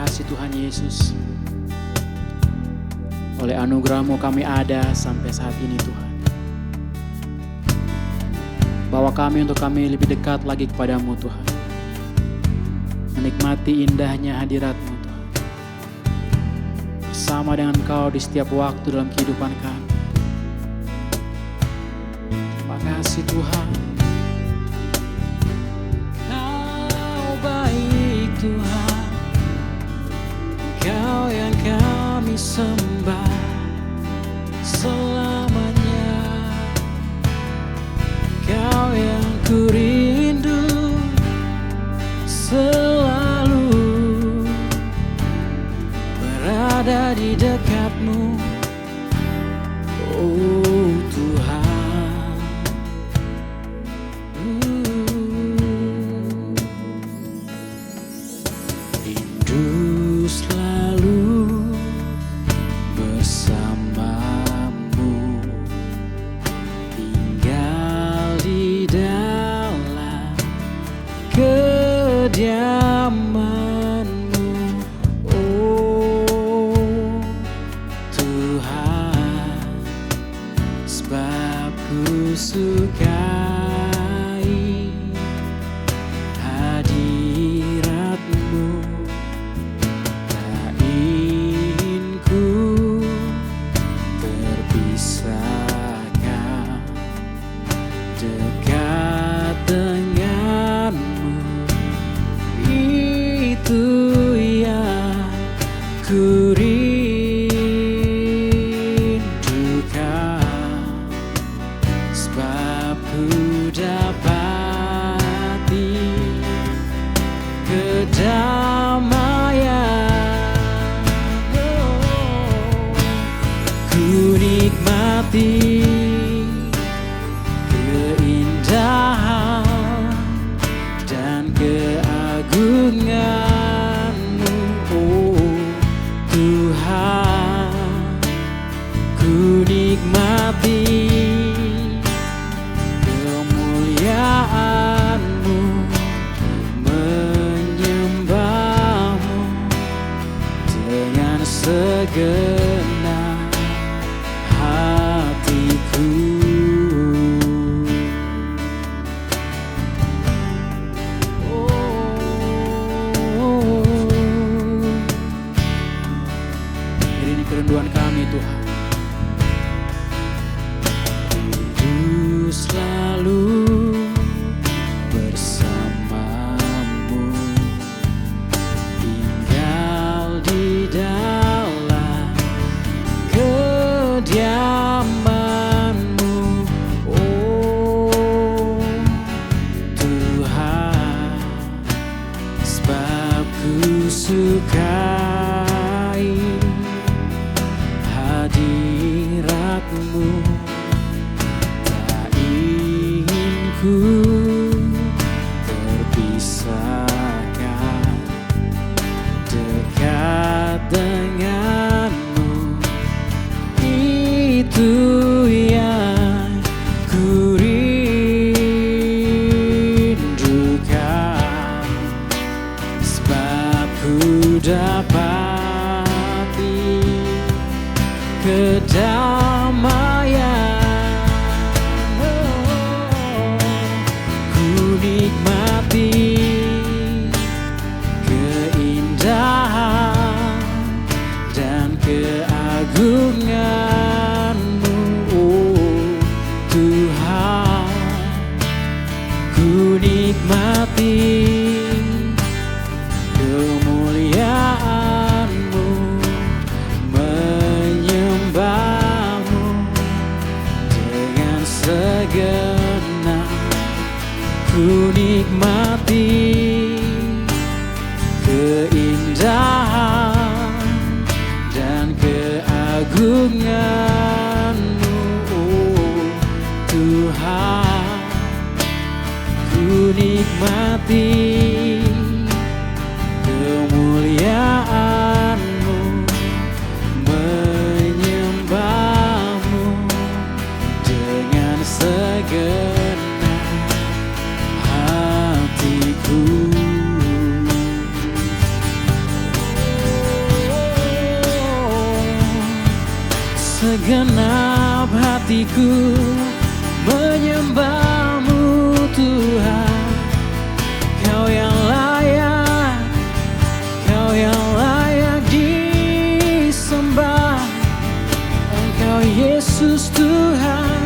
kasih Tuhan Yesus. Oleh anugerah-Mu kami ada sampai saat ini Tuhan. Bawa kami untuk kami lebih dekat lagi kepadamu Tuhan. Menikmati indahnya hadirat-Mu Tuhan. Bersama dengan Engkau di setiap waktu dalam kehidupan kami. Terima kasih Tuhan. Kau baik Tuhan. Kau yang kami sembah selamanya. Kau yang ku rindu selalu berada di dekat-Mu, oh Tuhan. Rindu selalu bersamamu, tinggal di dalam kediaman-Mu, oh Tuhan. Sebab ku sukai hadirat-Mu, tak ingin ku terpisahkan dekat dengan-Mu. Itu yang ku rindukan, sebab ku dapati kedamaian. Ku nikmati keindahan dan keagungan-Mu, oh Tuhan. Ku nikmati kemuliaan-Mu, menyembah-Mu dengan segenap hatiku. Ini kerinduan kami Tuhan. Rindu selalu bersamamu, tinggal di dalam kediaman-Mu, oh Tuhan. Sebab ku sukai hadirat-Mu, tak ingin ku terpisahkan dekat dengan-Mu. Itu yang ku rindukan, sebab ku dapati kedamaian. Ku nikmati keindahan dan keagungan-Mu, oh Tuhan. Ku nikmati kemuliaan-Mu, menyembah Segenap hatiku menyembah-Mu Tuhan. Kau yang layak, Kau yang layak disembah. Engkau Yesus Tuhan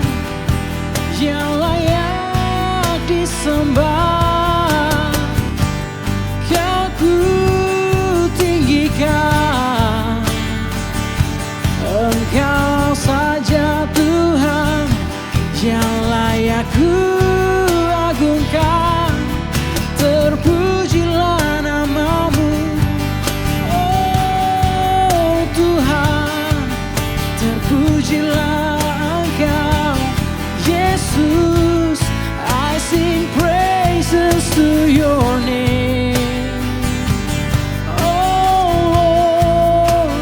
yang layak disembah. Kau ku tinggikan, Engkau saja Tuhan yang layak ku agungkan. Terpujilah nama-Mu, oh Tuhan. Terpujilah Engkau Yesus. I sing praises to your name. Oh Lord,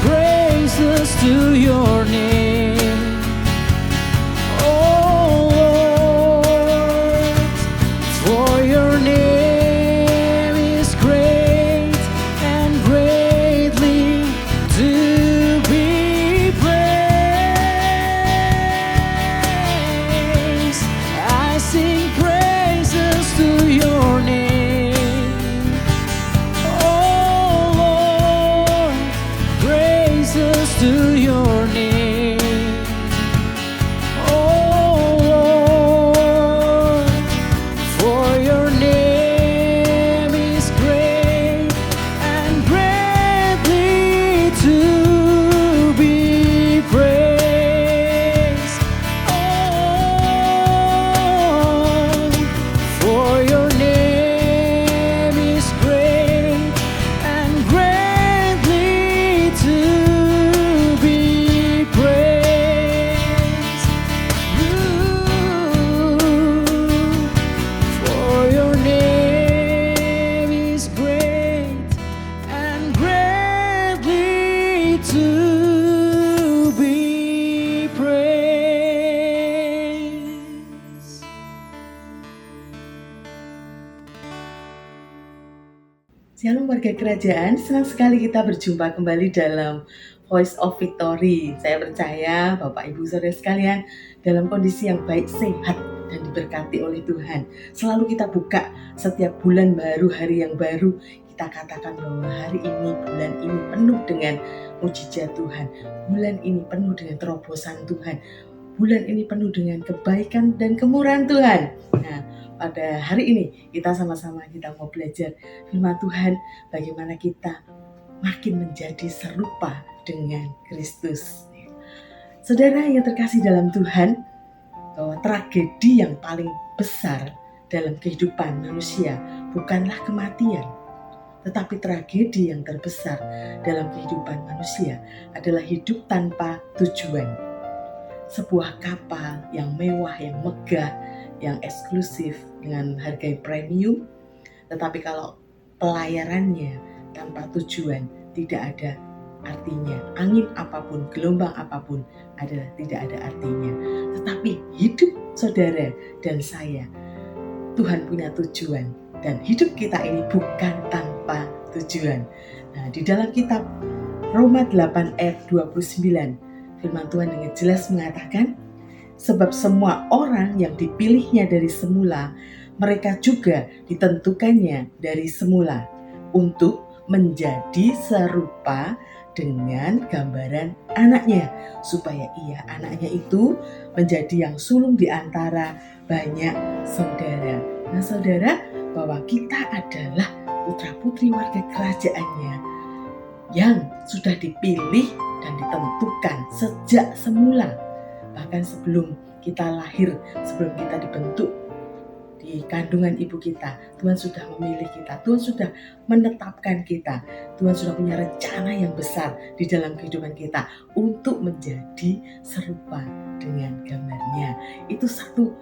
praises to your name. Oh Lord, for your name is great and greatly to be praised. I sing praises to your name. Oh Lord, praises to your name. Oh Lord, for your name is great and greatly to be praised. Oh, for your name is great and greatly to be praised. For your name is great and greatly to be praised. Shalom warga kerajaan, senang sekali kita berjumpa kembali dalam Voice of Victory. Saya percaya Bapak Ibu Saudara sekalian dalam kondisi yang baik, sehat, dan diberkati oleh Tuhan. Selalu kita buka setiap bulan baru, hari yang baru, kita katakan bahwa hari ini, bulan ini penuh dengan mujizat Tuhan. Bulan ini penuh dengan terobosan Tuhan. Bulan ini penuh dengan kebaikan dan kemurahan Tuhan. Nah, pada hari ini kita sama-sama kita mau belajar firman Tuhan, bagaimana kita makin menjadi serupa dengan Kristus. Saudara yang terkasih dalam Tuhan, bahwa tragedi yang paling besar dalam kehidupan manusia bukanlah kematian, tetapi tragedi yang terbesar dalam kehidupan manusia adalah hidup tanpa tujuan. Sebuah kapal yang mewah, yang megah, yang eksklusif dengan harga yang premium, tetapi kalau pelayarannya tanpa tujuan tidak ada artinya. Angin apapun, gelombang apapun adalah tidak ada artinya. Tetapi hidup saudara dan saya, Tuhan punya tujuan, dan hidup kita ini bukan tanpa tujuan. Nah, di dalam kitab Roma 8 ayat 29, firman Tuhan dengan jelas mengatakan, sebab semua orang yang dipilihnya dari semula, mereka juga ditentukannya dari semula untuk menjadi serupa dengan gambaran anaknya, supaya ia, anaknya itu, menjadi yang sulung di antara banyak saudara. Nah saudara, bahwa kita adalah putra-putri warga kerajaannya yang sudah dipilih dan ditentukan sejak semula. Bahkan sebelum kita lahir, sebelum kita dibentuk di kandungan ibu kita, Tuhan sudah memilih kita, Tuhan sudah menetapkan kita, Tuhan sudah punya rencana yang besar di dalam kehidupan kita untuk menjadi serupa dengan gambarnya. Itu satu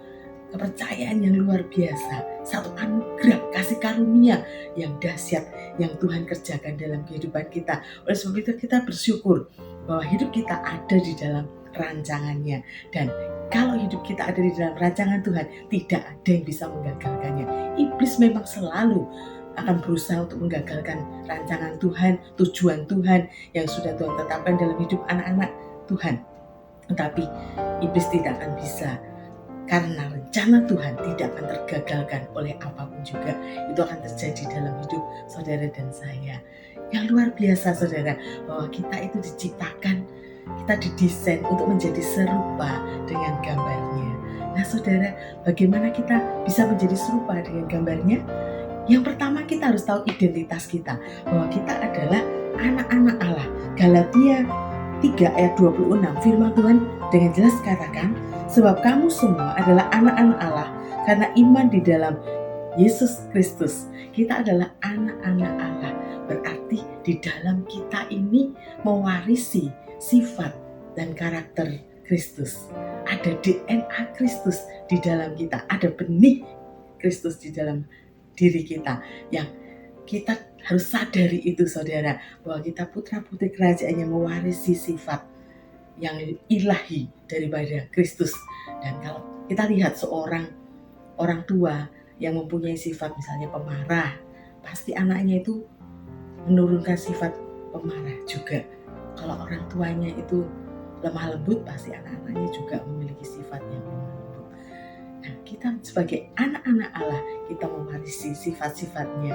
kepercayaan yang luar biasa, satu anugerah kasih karunia yang dahsyat yang Tuhan kerjakan dalam kehidupan kita. Oleh sebab itu kita bersyukur bahwa hidup kita ada di dalam rancangannya, dan kalau hidup kita ada di dalam rancangan Tuhan, tidak ada yang bisa menggagalkannya. Iblis memang selalu akan berusaha untuk menggagalkan rancangan Tuhan, tujuan Tuhan yang sudah Tuhan tetapkan dalam hidup anak-anak Tuhan. Tetapi iblis tidak akan bisa, karena rencana Tuhan tidak akan tergagalkan oleh apapun juga. Itu akan terjadi dalam hidup saudara dan saya. Yang luar biasa saudara, bahwa kita itu diciptakan, kita didesain untuk menjadi serupa dengan gambarnya. Nah saudara, bagaimana kita bisa menjadi serupa dengan gambarnya? Yang pertama, kita harus tahu identitas kita, bahwa kita adalah anak-anak Allah. Galatia 3 ayat 26, firman Tuhan dengan jelas katakan, sebab kamu semua adalah anak-anak Allah karena iman di dalam Yesus Kristus. Kita adalah anak-anak Allah, berarti di dalam kita ini mewarisi sifat dan karakter Kristus. Ada DNA Kristus di dalam kita, ada benih Kristus di dalam diri kita, yang kita harus sadari itu saudara, bahwa kita putra-putri kerajaan yang mewarisi sifat yang ilahi daripada Kristus. Dan kalau kita lihat seorang orang tua yang mempunyai sifat misalnya pemarah, pasti anaknya itu menurunkan sifat pemarah juga. Kalau orang tuanya itu lemah lembut, pasti anak-anaknya juga memiliki sifat yang lemah lembut. Nah, kita sebagai anak-anak Allah, kita mewarisi sifat-sifatnya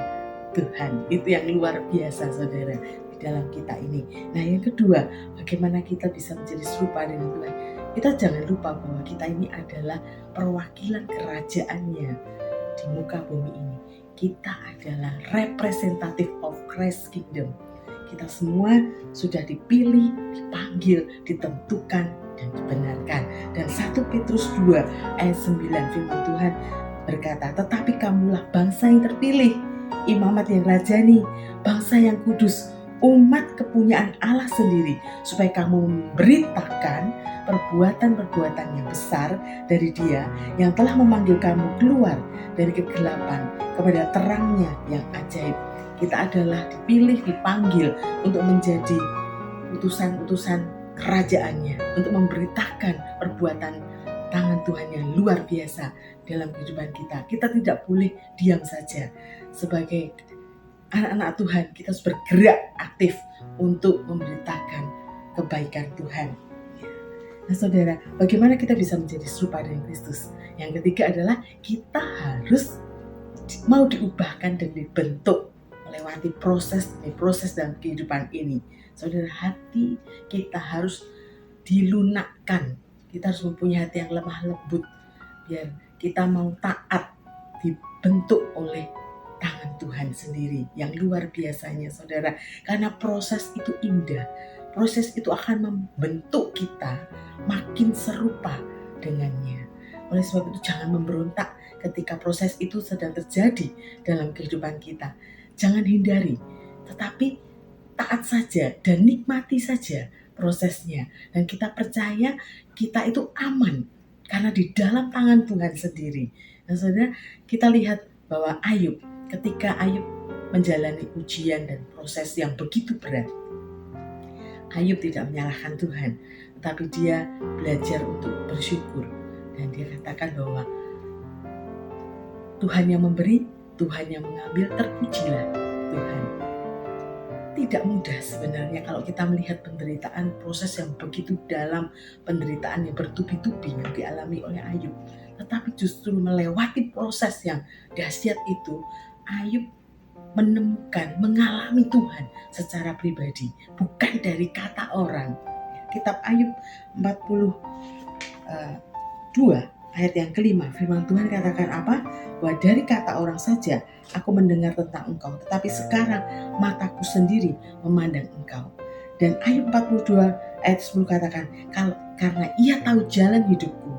Tuhan. Itu yang luar biasa saudara di dalam kita ini. Nah yang kedua, bagaimana kita bisa menjadi serupa dengan Tuhan? Kita jangan lupa bahwa kita ini adalah perwakilan kerajaannya di muka bumi ini. Kita adalah representative of Christ Kingdom. Kita semua sudah dipilih, dipanggil, ditentukan, dan dibenarkan. Dan 1 Petrus 2 ayat 9 firman Tuhan berkata, tetapi kamulah bangsa yang terpilih, imamat yang rajani, bangsa yang kudus, umat kepunyaan Allah sendiri, supaya kamu memberitakan perbuatan-perbuatan yang besar dari Dia yang telah memanggil kamu keluar dari kegelapan kepada terangnya yang ajaib. Kita adalah dipilih, dipanggil untuk menjadi utusan-utusan kerajaannya, untuk memberitakan perbuatan tangan Tuhan yang luar biasa dalam kehidupan kita. Kita tidak boleh diam saja. Sebagai anak-anak Tuhan, kita harus bergerak aktif untuk memberitakan kebaikan Tuhan. Nah saudara, bagaimana kita bisa menjadi serupa dengan Kristus? Yang ketiga adalah kita harus mau diubahkan dan dibentuk melewati proses demi proses dalam kehidupan ini. Saudara, hati kita harus dilunakkan. Kita harus mempunyai hati yang lemah lembut, biar kita mau taat, dibentuk oleh tangan Tuhan sendiri yang luar biasanya saudara. Karena proses itu indah, proses itu akan membentuk kita makin serupa dengannya. Oleh sebab itu jangan memberontak ketika proses itu sedang terjadi dalam kehidupan kita. Jangan hindari, tetapi taat saja dan nikmati saja prosesnya. Dan kita percaya kita itu aman karena di dalam tangan Tuhan sendiri. Nah saudara, kita lihat bahwa Ayub, ketika Ayub menjalani ujian dan proses yang begitu berat, Ayub tidak menyalahkan Tuhan, tetapi dia belajar untuk bersyukur. Dan dia katakan bahwa Tuhan yang memberi, Tuhan yang mengambil, terpujilah Tuhan. Tidak mudah sebenarnya kalau kita melihat penderitaan, proses yang begitu dalam, penderitaan yang bertubi-tubi yang dialami oleh Ayub. Tetapi justru melewati proses yang dahsyat itu, Ayub menemukan, mengalami Tuhan secara pribadi, bukan dari kata orang. Kitab Ayub 42 ayat yang kelima, firman Tuhan katakan apa? Bahwa dari kata orang saja aku mendengar tentang engkau, tetapi sekarang mataku sendiri memandang engkau. Dan Ayub 42 ayat 10 katakan, karena ia tahu jalan hidupku,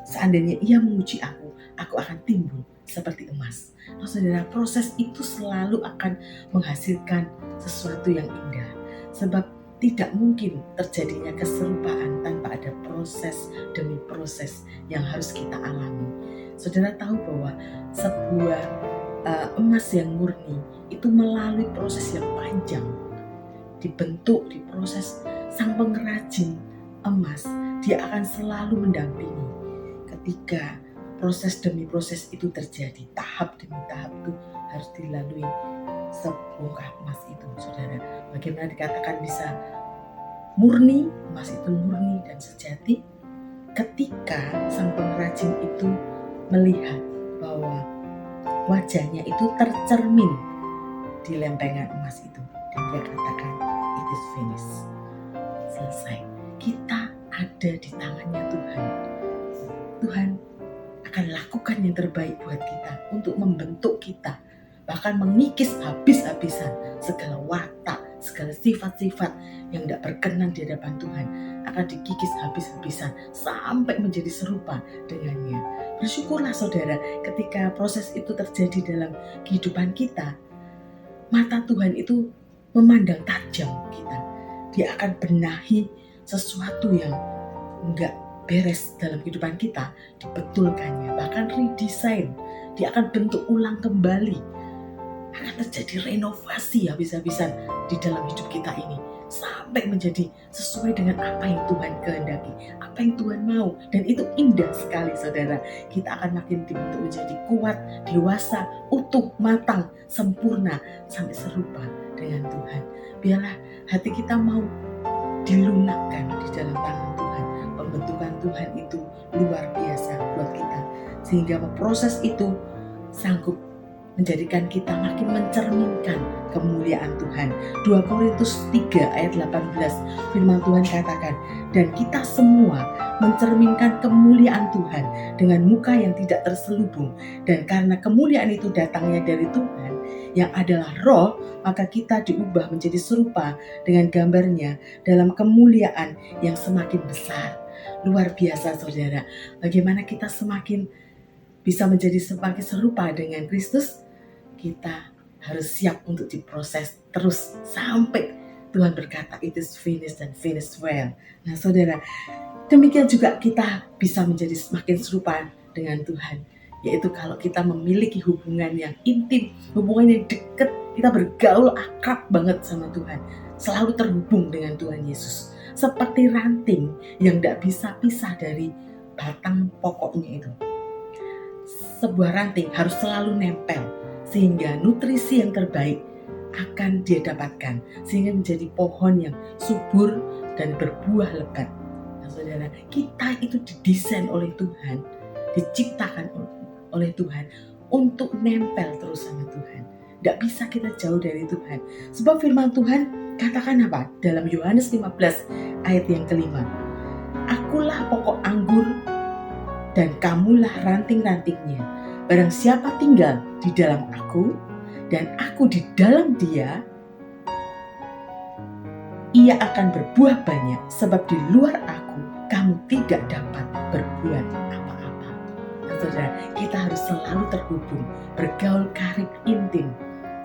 seandainya ia menguji aku akan timbul seperti emas. Nah saudara, proses itu selalu akan menghasilkan sesuatu yang indah. Sebab tidak mungkin terjadinya keserupaan tanpa ada proses demi proses yang harus kita alami. Saudara tahu bahwa sebuah emas yang murni itu melalui proses yang panjang, dibentuk, diproses. Sang pengrajin emas, dia akan selalu mendampingi ketika proses demi proses itu terjadi. Tahap demi tahap itu harus dilalui sebongkah emas itu saudara. Bagaimana dikatakan bisa murni, emas itu murni dan sejati ketika sang pengrajin itu melihat bahwa wajahnya itu tercermin di lempengan emas itu, dan dia katakan it is finished, selesai. Kita ada di tangannya Tuhan. Tuhan akan lakukan yang terbaik buat kita untuk membentuk kita, bahkan mengikis habis-habisan segala watak, segala sifat-sifat yang tidak berkenan di hadapan Tuhan akan dikikis habis-habisan sampai menjadi serupa dengannya. Bersyukurlah saudara ketika proses itu terjadi dalam kehidupan kita. Mata Tuhan itu memandang tajam kita. Dia akan benahi sesuatu yang enggak beres dalam kehidupan kita, dibetulkannya, bahkan redesign. Dia akan bentuk ulang kembali. Akan terjadi renovasi habis-habisan di dalam hidup kita ini, sampai menjadi sesuai dengan apa yang Tuhan kehendaki, apa yang Tuhan mau. Dan itu indah sekali saudara. Kita akan makin dibentuk menjadi kuat, dewasa, utuh, matang, sempurna, sampai serupa dengan Tuhan. Biarlah hati kita mau dilunakkan di dalam tangan Tuhan. Pembentukan Tuhan itu luar biasa buat kita, sehingga proses itu sanggup menjadikan kita makin mencerminkan kemuliaan Tuhan. 2 Korintus 3 ayat 18, firman Tuhan katakan, dan kita semua mencerminkan kemuliaan Tuhan dengan muka yang tidak terselubung. Dan karena kemuliaan itu datangnya dari Tuhan yang adalah roh, maka kita diubah menjadi serupa dengan gambarnya dalam kemuliaan yang semakin besar. Luar biasa saudara, bagaimana kita semakin bisa menjadi semakin serupa dengan Kristus. Kita harus siap untuk diproses terus sampai Tuhan berkata it is finished dan finished well. Nah saudara, demikian juga kita bisa menjadi semakin serupa dengan Tuhan, yaitu kalau kita memiliki hubungan yang intim, hubungan yang dekat, kita bergaul akrab banget sama Tuhan, selalu terhubung dengan Tuhan Yesus, seperti ranting yang tidak bisa pisah dari batang pokoknya itu. Sebuah ranting harus selalu nempel, sehingga nutrisi yang terbaik akan dia dapatkan, sehingga menjadi pohon yang subur dan berbuah lebat. Nah saudara, kita itu didesain oleh Tuhan, diciptakan oleh Tuhan untuk nempel terus sama Tuhan. Tidak bisa kita jauh dari Tuhan. Sebab firman Tuhan katakan apa? Dalam Yohanes 15 ayat yang kelima, akulah pokok anggur dan kamulah ranting-rantingnya. Barang siapa tinggal di dalam aku dan aku di dalam dia, ia akan berbuah banyak, sebab di luar aku kamu tidak dapat berbuat apa-apa. Nah, saudara, kita harus selalu terhubung, bergaul karib intim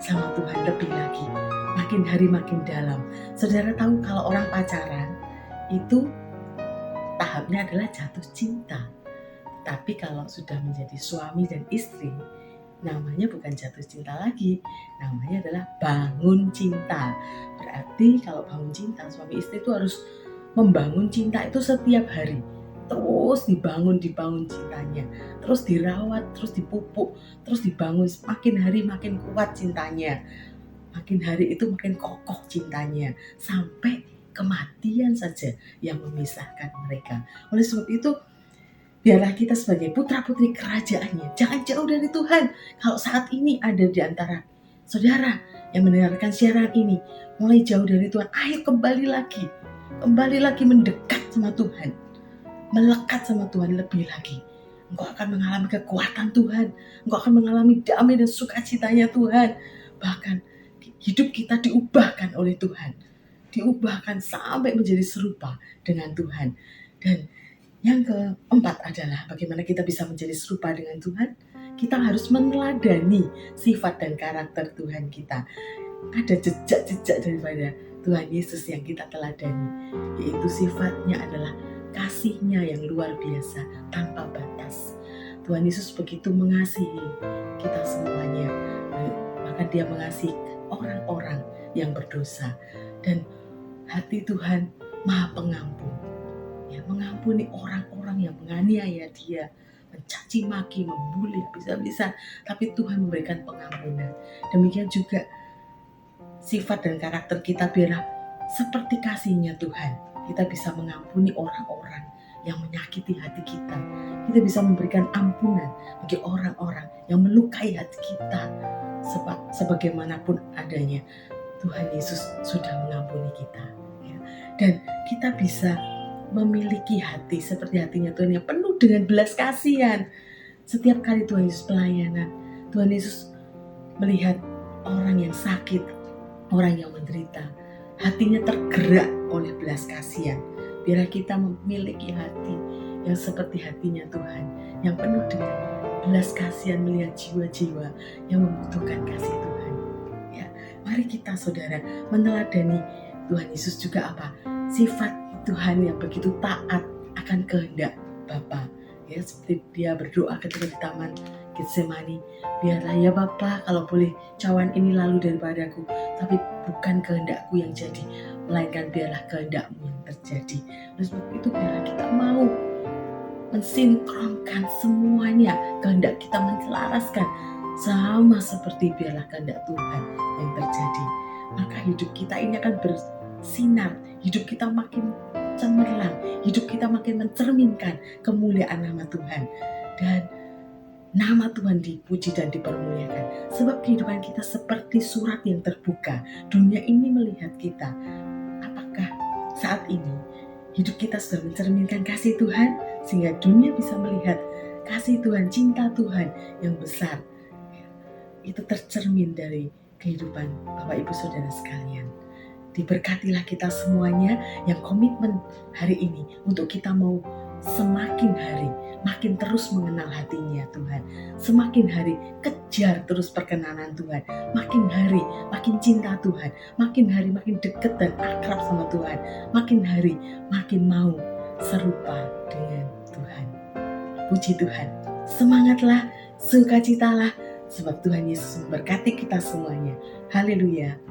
sama Tuhan lebih lagi, makin hari makin dalam. Saudara tahu kalau orang pacaran itu tahapnya adalah jatuh cinta. Tapi kalau sudah menjadi suami dan istri, namanya bukan jatuh cinta lagi, namanya adalah bangun cinta. Berarti kalau bangun cinta, suami istri itu harus membangun cinta itu setiap hari. Terus dibangun cintanya, terus dirawat, terus dipupuk, terus dibangun, makin hari makin kuat cintanya. Makin hari itu makin kokoh cintanya, sampai kematian saja yang memisahkan mereka. Oleh sebab itu, biarlah kita sebagai putra-putri kerajaannya jangan jauh dari Tuhan. Kalau saat ini ada di antara saudara yang mendengarkan siaran ini mulai jauh dari Tuhan, ayo kembali lagi mendekat sama Tuhan, melekat sama Tuhan lebih lagi. Engkau akan mengalami kekuatan Tuhan, engkau akan mengalami damai dan sukacitanya Tuhan. Bahkan hidup kita diubahkan oleh Tuhan, diubahkan sampai menjadi serupa dengan Tuhan. Dan yang keempat adalah bagaimana kita bisa menjadi serupa dengan Tuhan. Kita harus meneladani sifat dan karakter Tuhan kita. Ada jejak-jejak daripada Tuhan Yesus yang kita teladani, yaitu sifatnya adalah kasih-Nya yang luar biasa tanpa batas. Tuhan Yesus begitu mengasihi kita semuanya, maka Dia mengasihi orang-orang yang berdosa. Dan hati Tuhan Maha Pengampun, mengampuni orang-orang yang menganiaya Dia, mencaci maki, membuli habis-habisan, tapi Tuhan memberikan pengampunan. Demikian juga sifat dan karakter kita, biarlah seperti kasih-Nya Tuhan, kita bisa mengampuni orang-orang yang menyakiti hati kita. Kita bisa memberikan ampunan bagi orang-orang yang melukai hati kita. Sebagaimanapun adanya, Tuhan Yesus sudah mengampuni kita. Ya. Dan kita bisa memiliki hati seperti hatinya Tuhan yang penuh dengan belas kasihan. Setiap kali Tuhan Yesus pelayanan, Tuhan Yesus melihat orang yang sakit, orang yang menderita, hatinya tergerak oleh belas kasihan. Biarlah kita memiliki hati yang seperti hatinya Tuhan, yang penuh dengan belas kasihan melihat jiwa-jiwa yang membutuhkan kasih Tuhan. Ya, mari kita saudara meneladani Tuhan Yesus juga apa? Sifat Tuhan yang begitu taat akan kehendak Bapa. Ya, seperti dia berdoa ketika di taman Getsemani, biarlah ya Bapa, kalau boleh cawan ini lalu daripadaku, tapi bukan kehendakku yang jadi, melainkan biarlah kehendak-Mu yang terjadi. Oleh sebab itu biarlah kita mau mensinkronkan semuanya, kehendak kita menselaraskan sama seperti biarlah kehendak Tuhan yang terjadi. Maka hidup kita ini akan bersinar, hidup kita makin cemerlang, hidup kita makin mencerminkan kemuliaan nama Tuhan, dan nama Tuhan dipuji dan dipermuliakan. Sebab kehidupan kita seperti surat yang terbuka. Dunia ini melihat kita. Apakah saat ini hidup kita sudah mencerminkan kasih Tuhan, sehingga dunia bisa melihat kasih Tuhan, cinta Tuhan yang besar? Itu tercermin dari kehidupan Bapak Ibu Saudara sekalian. Diberkatilah kita semuanya yang komitmen hari ini untuk kita mau semakin hari makin terus mengenal hatinya Tuhan, semakin hari kejar terus perkenanan Tuhan, makin hari makin cinta Tuhan, makin hari makin dekat dan akrab sama Tuhan, makin hari makin mau serupa dengan Tuhan. Puji Tuhan, semangatlah, sukacitalah, sebab Tuhan Yesus memberkati kita semuanya. Haleluya.